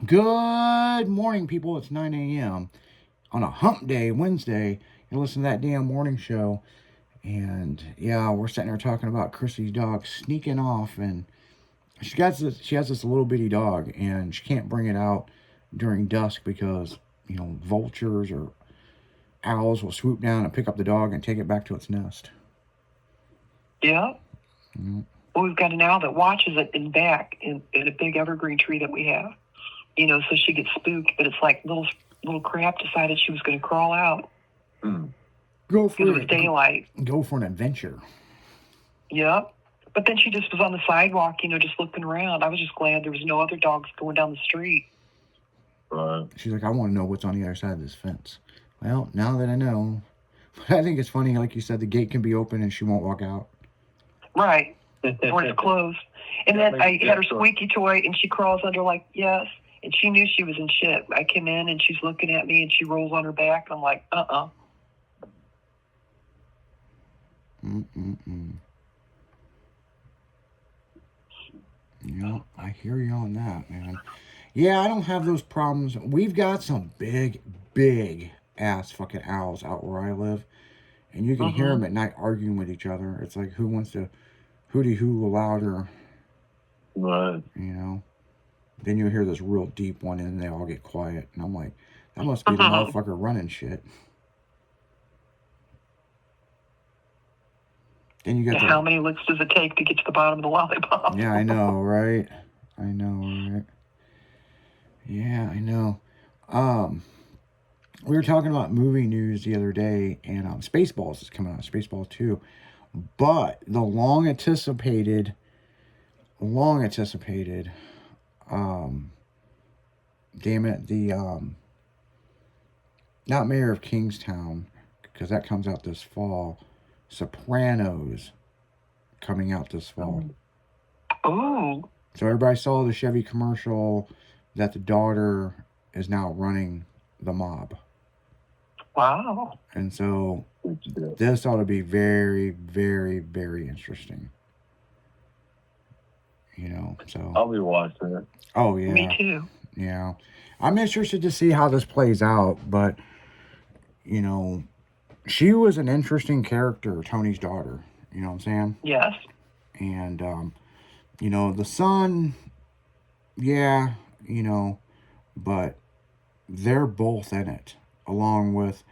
Good morning, people. It's 9 a.m. on a hump day, Wednesday. You listen to that damn morning show. And yeah, we're sitting there talking about Chrissy's dog sneaking off. And she has this little bitty dog, and she can't bring it out during dusk because, vultures or owls will swoop down and pick up the dog and take it back to its nest. Yeah. Mm-hmm. Well, we've got an owl that watches it in back in a big evergreen tree that we have. So she gets spooked, but it's like little crap decided she was going to crawl out. Go for it. It was daylight. Go for an adventure. Yep. But then she just was on the sidewalk, just looking around. I was just glad there was no other dogs going down the street. Right. She's like, I want to know what's on the other side of this fence. Well, now that I know. But I think it's funny, like you said, the gate can be open and she won't walk out. Right. Or it's closed. And then I had her squeaky toy, and she crawls under like, yes. And she knew she was in shit. I came in, and she's looking at me, and she rolls on her back. And I'm like, Yeah, I hear you on that, man. Yeah, I don't have those problems. We've got some big, big ass fucking owls out where I live. And you can hear them at night arguing with each other. It's like, who wants to hooty hoo louder? Right. Then you hear this real deep one and they all get quiet. And I'm like, that must be the motherfucker running shit. Then you got how many licks does it take to get to the bottom of the lollipop? Yeah, I know, right? Yeah, I know. We were talking about movie news the other day, and Spaceballs is coming out, Spaceballs 2. But the long anticipated, damn it, the, not Mayor of Kingstown, because that comes out this fall. Sopranos coming out this fall. Oh. So everybody saw the Chevy commercial that the daughter is now running the mob. Wow. And so this ought to be very, very, very interesting. So I'll be watching it. Oh yeah. Me too. Yeah. I'm interested to see how this plays out, but she was an interesting character, Tony's daughter. You know what I'm saying? Yes. And the son, yeah, but they're both in it, along with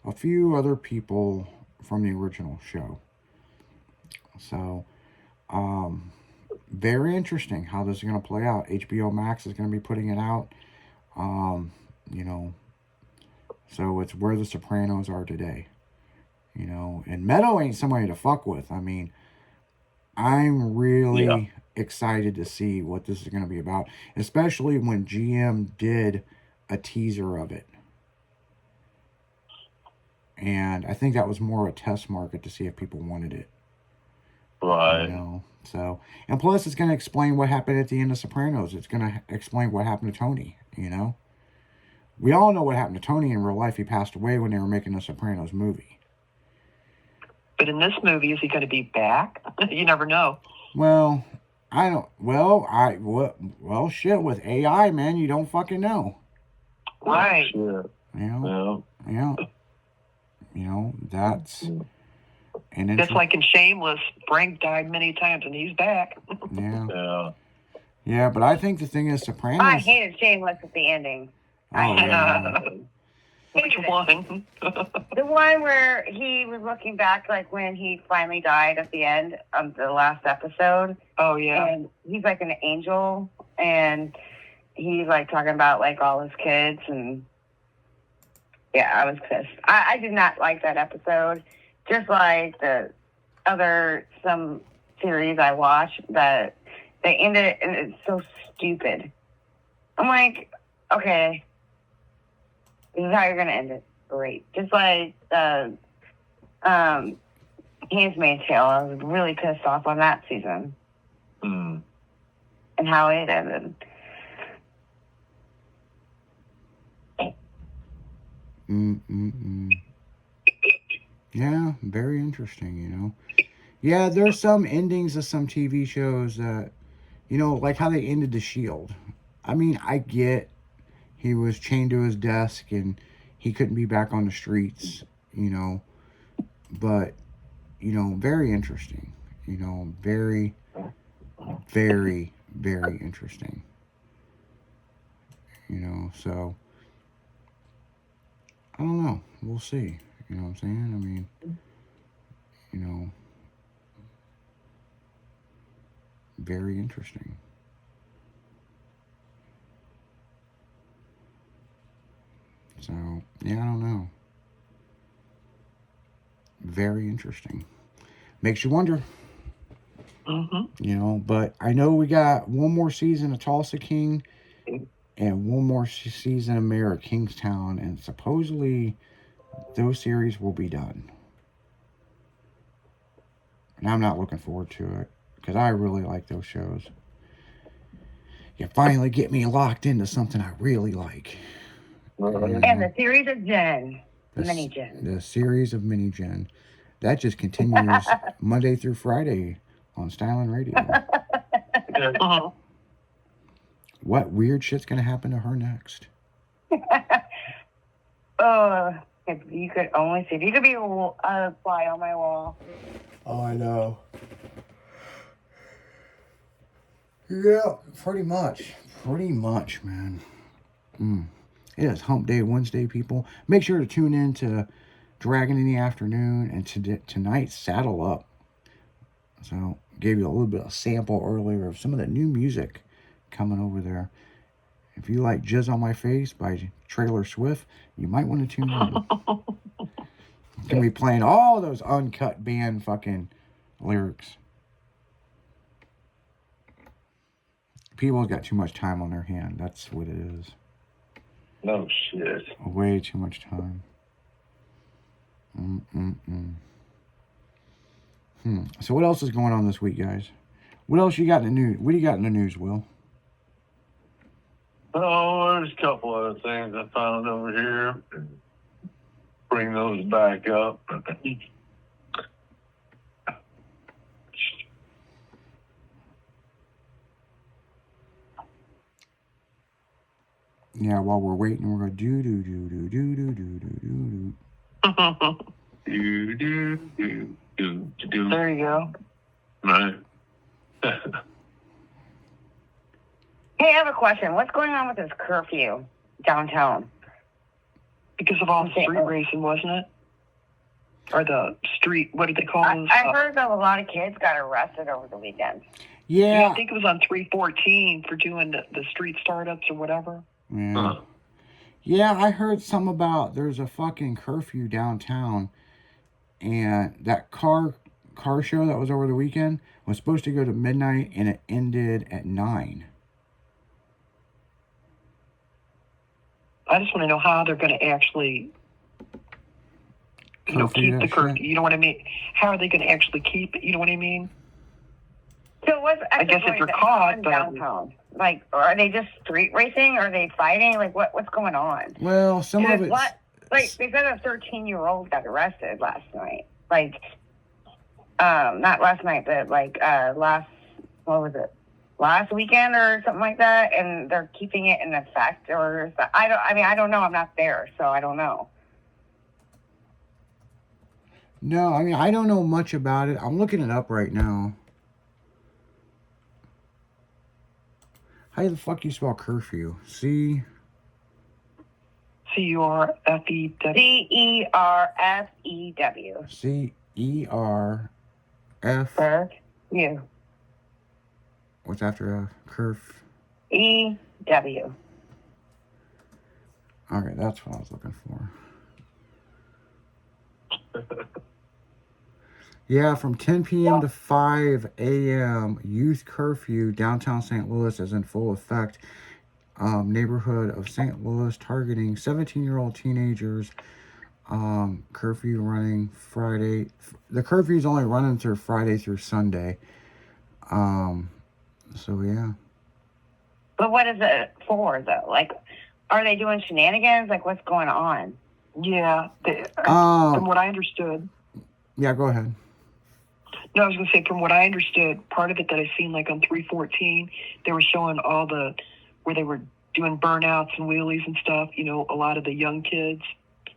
a few other people from the original show. So, very interesting how this is going to play out. HBO Max is going to be putting it out. So it's where the Sopranos are today. And Meadow ain't somebody to fuck with. I mean, I'm really excited to see what this is going to be about, especially when GM did a teaser of it. And I think that was more a test market to see if people wanted it. Right. So, and plus it's going to explain what happened at the end of Sopranos. It's going to explain what happened to Tony, We all know what happened to Tony in real life. He passed away when they were making the Sopranos movie. But in this movie, is he going to be back? You never know. Well, I don't. Well, shit. With AI, man, you don't fucking know. Right. Yeah. That's. And that's like in Shameless. Frank died many times, and he's back. Yeah. Yeah, but I think the thing is, Sopranos. I hated Shameless at the ending. Which one? The one where he was looking back, like when he finally died at the end of the last episode. Oh, yeah. And he's like an angel, and he's like talking about like all his kids, and yeah, I was pissed. I did not like that episode. Just like some series I watch that they ended it, and it's so stupid. I'm like, okay. This is how you're gonna end it. Great. Just like Handmaid's Tale. I was really pissed off on that season. And how it ended. Yeah, very interesting, Yeah, there's some endings of some TV shows that, like how they ended The Shield. I mean, I get he was chained to his desk and he couldn't be back on the streets, you know. But, you know, very interesting. You know, very, very, very interesting. You know, so I don't know. We'll see. You know what I'm saying? I mean, you know, very interesting. So, yeah, I don't know. Very interesting. Makes you wonder. Mm-hmm. You know, but I know we got one more season of Tulsa King and one more season of Mayor of Kingstown, and supposedly those series will be done. And I'm not looking forward to it because I really like those shows. You finally get me locked into something I really like. And the series of Jen. Mini Jen. The series of Mini Jen. That just continues Monday through Friday on Styling Radio. Uh-huh. What weird shit's going to happen to her next? Oh, if you could only see. If you could be a fly on my wall. Oh, I know. Yeah, pretty much. Pretty much, man. It is Hump Day Wednesday, people. Make sure to tune in to Dragon in the Afternoon and tonight, Saddle Up. So, gave you a little bit of sample earlier of some of the new music coming over there. If you like Jizz on My Face by Taylor Swift, you might want to tune in. Gonna be playing all those uncut band fucking lyrics. People's got too much time on their hand. That's what it is. No shit. Way too much time. So what else is going on this week, guys? What else you got in the news? What do you got in the news, Will? Oh, there's a couple other things I found over here. Bring those back up. Yeah, while we're waiting, we're gonna do. Do. There you go. Right. Hey, I have a question. What's going on with this curfew downtown? Because of all the street racing, wasn't it? Or the street, what did they call those? I heard that a lot of kids got arrested over the weekend. Yeah. I think it was on 314 for doing the street startups or whatever. Yeah. Yeah, I heard some about there's a fucking curfew downtown, and that car show that was over the weekend was supposed to go to midnight, and it ended at 9. I just want to know how they're going to actually, keep the curfew. Shit. You know what I mean? How are they going to actually keep it? You know what I mean? So what's I guess if you're caught, but downtown? Like, are they just street racing? Are they fighting? Like, what's going on? Well, some of it. Like, they said a 13-year-old got arrested last night. Like, not last night, but like what was it? Last weekend or something like that, and they're keeping it in effect, or I don't know. I'm not there, so I don't know. No, I mean, I don't know much about it. I'm looking it up right now. How the fuck do you spell curfew? C. CURFEW. CERFEW. CERF. You. What's after F? Curf. EW. Okay, that's what I was looking for. Yeah, from 10 p.m. to 5 a.m., youth curfew downtown St. Louis is in full effect. Neighborhood of St. Louis targeting 17-year-old teenagers. Curfew running Friday. The curfew is only running through Friday through Sunday. So, yeah. But what is it for, though? Like, are they doing shenanigans? Like, what's going on? Yeah. From what I understood. Yeah, go ahead. No, I was going to say, from what I understood, part of it that I seen, like on 314, they were showing all where they were doing burnouts and wheelies and stuff, a lot of the young kids.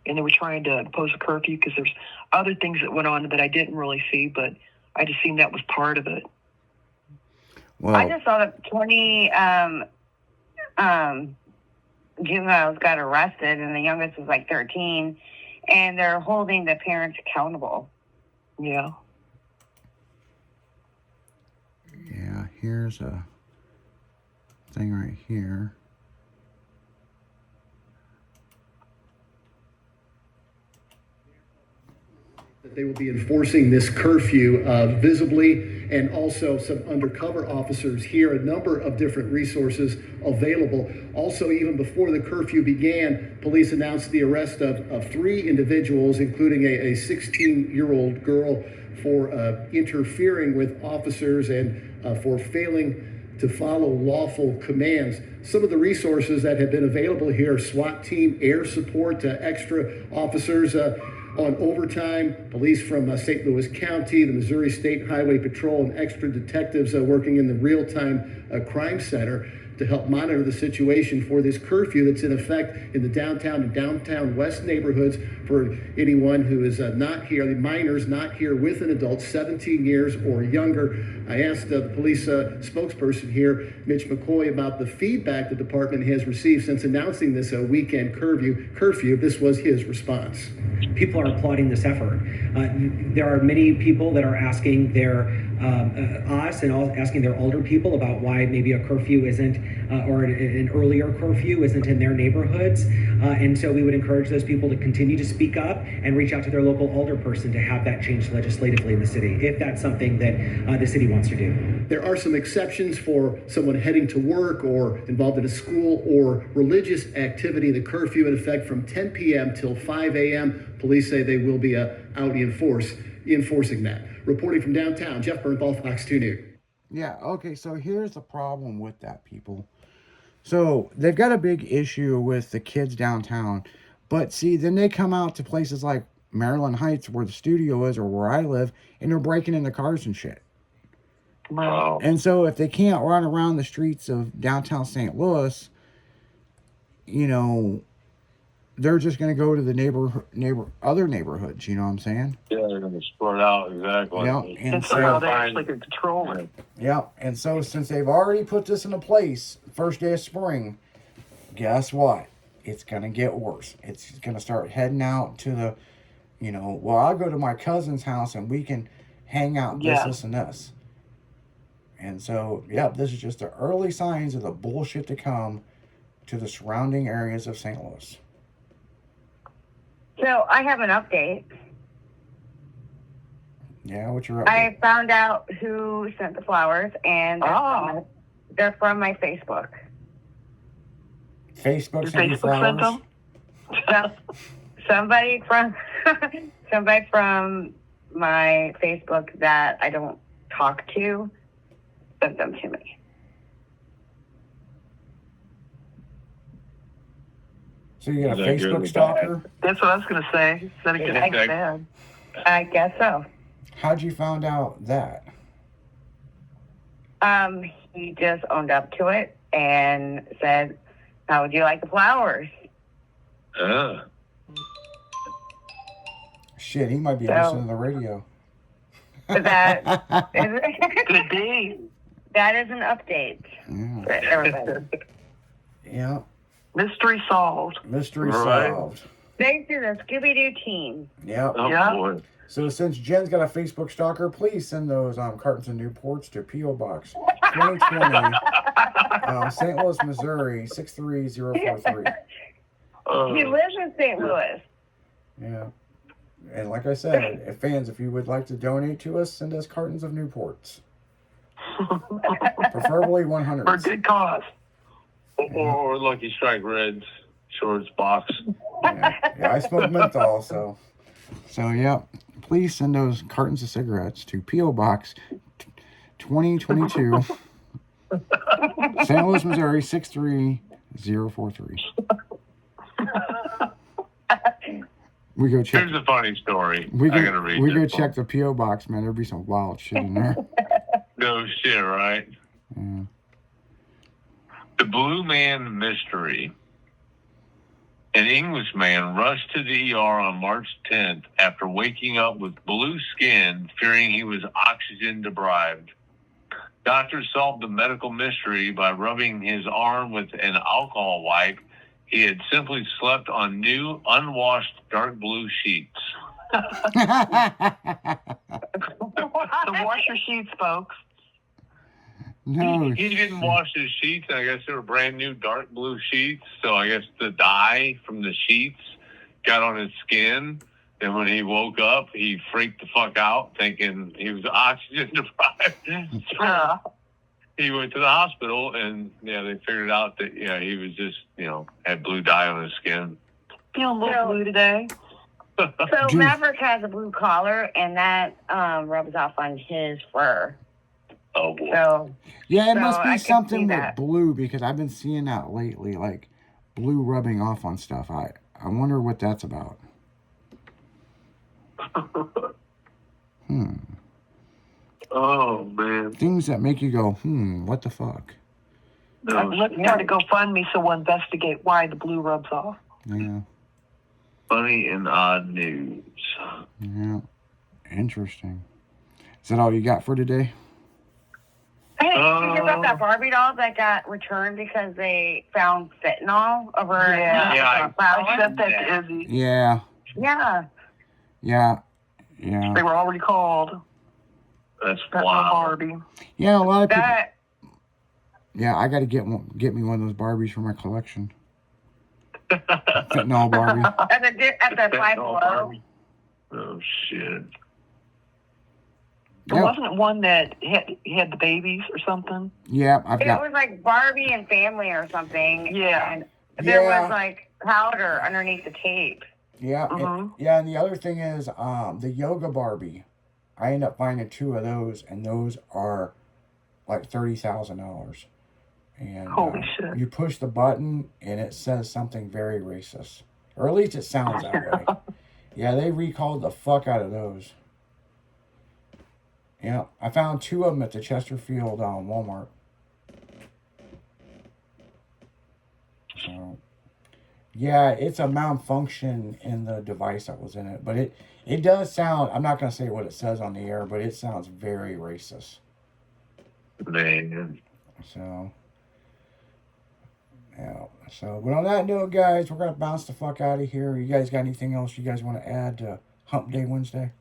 And they were trying to impose a curfew because there's other things that went on that I didn't really see, but I just seen that was part of it. Well, I just saw that 20 juveniles got arrested, and the youngest was like 13, and they're holding the parents accountable. Yeah. Yeah, here's a thing right here. That they will be enforcing this curfew visibly, and also some undercover officers here, a number of different resources available. Also, even before the curfew began, police announced the arrest of 3 individuals, including a 16-year-old girl, for interfering with officers and for failing to follow lawful commands. Some of the resources that have been available here: SWAT team, air support, extra officers on overtime, police from St. Louis County, the Missouri State Highway Patrol, and extra detectives working in the real-time crime center to help monitor the situation for this curfew that's in effect in the downtown and downtown west neighborhoods for anyone who is not here, the minors not here with an adult 17 years or younger. I asked the police spokesperson here, Mitch McCoy, about the feedback the department has received since announcing this weekend curfew. This was his response. People are applauding this effort. There are many people that are asking us and asking their older people about why maybe a curfew isn't, or an earlier curfew isn't in their neighborhoods. And so we would encourage those people to continue to speak up and reach out to their local alder person to have that changed legislatively in the city, if that's something that the city wants to do. There are some exceptions for someone heading to work or involved in a school or religious activity. The curfew in effect from 10 p.m. till 5 a.m. Police say they will be out enforcing that. Reporting from downtown, Jeff Bernthal, Fox 2 News. yeah, okay, so here's the problem with that, people. So they've got a big issue with the kids downtown, but see, then they come out to places like Maryland Heights, where the studio is, or where I live, and they're breaking into cars and shit. Wow. And so if they can't run around the streets of downtown St. Louis, they're just going to go to the other neighborhoods, you know what I'm saying? Yeah, they're going to spread out, exactly. Yeah, and And so how they actually can control it. Yeah, and so since they've already put this into place, first day of spring, guess what? It's going to get worse. It's going to start heading out to the, I'll go to my cousin's house and we can hang out, this, and this. And so, this is just the early signs of the bullshit to come to the surrounding areas of St. Louis. So I have an update. Yeah, what's your update? I found out who sent the flowers, and they're from my Facebook. Facebook Your sent you Facebook sent flowers? them? Somebody from my Facebook that I don't talk to sent them to me. So you got a Is that good Facebook or stalker? That's what I was going to say. Is that a good Yeah. thing bad? I guess so. How'd you find out that? He just owned up to it and said, "How would you like the flowers?" Shit, he might be So- listening to the radio. That Good day. that is an update Yeah. for everybody. Yeah. Mystery solved. Mystery Right. solved. Thanks to the Scooby-Doo team. Yep. Oh, Yeah. boy. So since Jen's got a Facebook stalker, please send those cartons and Newports to P.O. Box 2020, St. Louis, Missouri 63043. He lives in St. Louis. Yeah. And like I said, if you would like to donate to us, send us cartons of Newports. Preferably For a 100s. good cause. Or Lucky Strike Reds shorts box. Yeah, I smoke menthol, so yeah. Please send those cartons of cigarettes to P.O. Box 2022, St. Louis, Missouri 63043. We go check. Here's a funny story. We I gotta read go this check one. the P.O. Box, man. There'd be some wild shit in there. No shit, right? Yeah. The Blue Man Mystery. An Englishman rushed to the ER on March 10th after waking up with blue skin, fearing he was oxygen deprived. Doctors solved the medical mystery by rubbing his arm with an alcohol wipe. He had simply slept on new, unwashed, dark blue sheets. So wash your sheets, folks. No. He didn't wash his sheets. I guess they were brand new dark blue sheets. So I guess the dye from the sheets got on his skin. And when he woke up, he freaked the fuck out, thinking he was oxygen deprived. So he went to the hospital, and they figured out that he was just had blue dye on his skin. Feeling a little blue today. So Maverick has a blue collar, and that rubs off on his fur. Oh boy. So Yeah, it So must I be can something see with that. blue, because I've been seeing that lately, like blue rubbing off on stuff. I wonder what that's about. Oh man. Things that make you go, what the fuck? Let's start a GoFundMe so we'll investigate why the blue rubs off. Yeah, Funny and odd news. yeah. Interesting. Is that all you got for today? hey, did you about that Barbie doll that got returned because they found fentanyl over Yeah. I sent that Yeah. to Izzy. Yeah, Yeah. yeah. They were already called. That's That wild. Barbie. Yeah, a lot of people. That Yeah, I got to get me one of those Barbies for my collection. Fentanyl Barbie. at the Five Oh, Below. Barbie. Oh shit. There Yeah, wasn't one that had the babies or something. yeah. I've It got. was like Barbie and Family or something. Yeah. And there Yeah. was like powder underneath the tape. Yeah, Mhm. yeah. And the other thing is, the yoga Barbie. I end up finding 2 of those, and those are like $30,000. And Holy shit. you push the button, and it says something very racist, or at least it sounds that way. Yeah, they recalled the fuck out of those. Yeah, I found 2 of them at the Chesterfield Walmart. So, yeah, it's a malfunction in the device that was in it, but it does sound. I'm not gonna say what it says on the air, but it sounds very racist. Man. So, yeah. So, but on that note, guys, we're gonna bounce the fuck out of here. You guys got anything else you guys want to add to Hump Day Wednesday?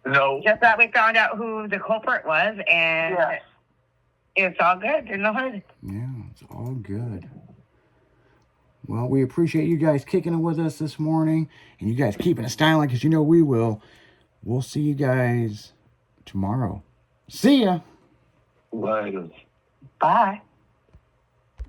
No. Just that we found out who the culprit was, and Yes. it's all good in the hood. Yeah, it's all good. Well, we appreciate you guys kicking it with us this morning, and you guys keeping it styling, because you know we will. We'll see you guys tomorrow. See ya. Later. Bye.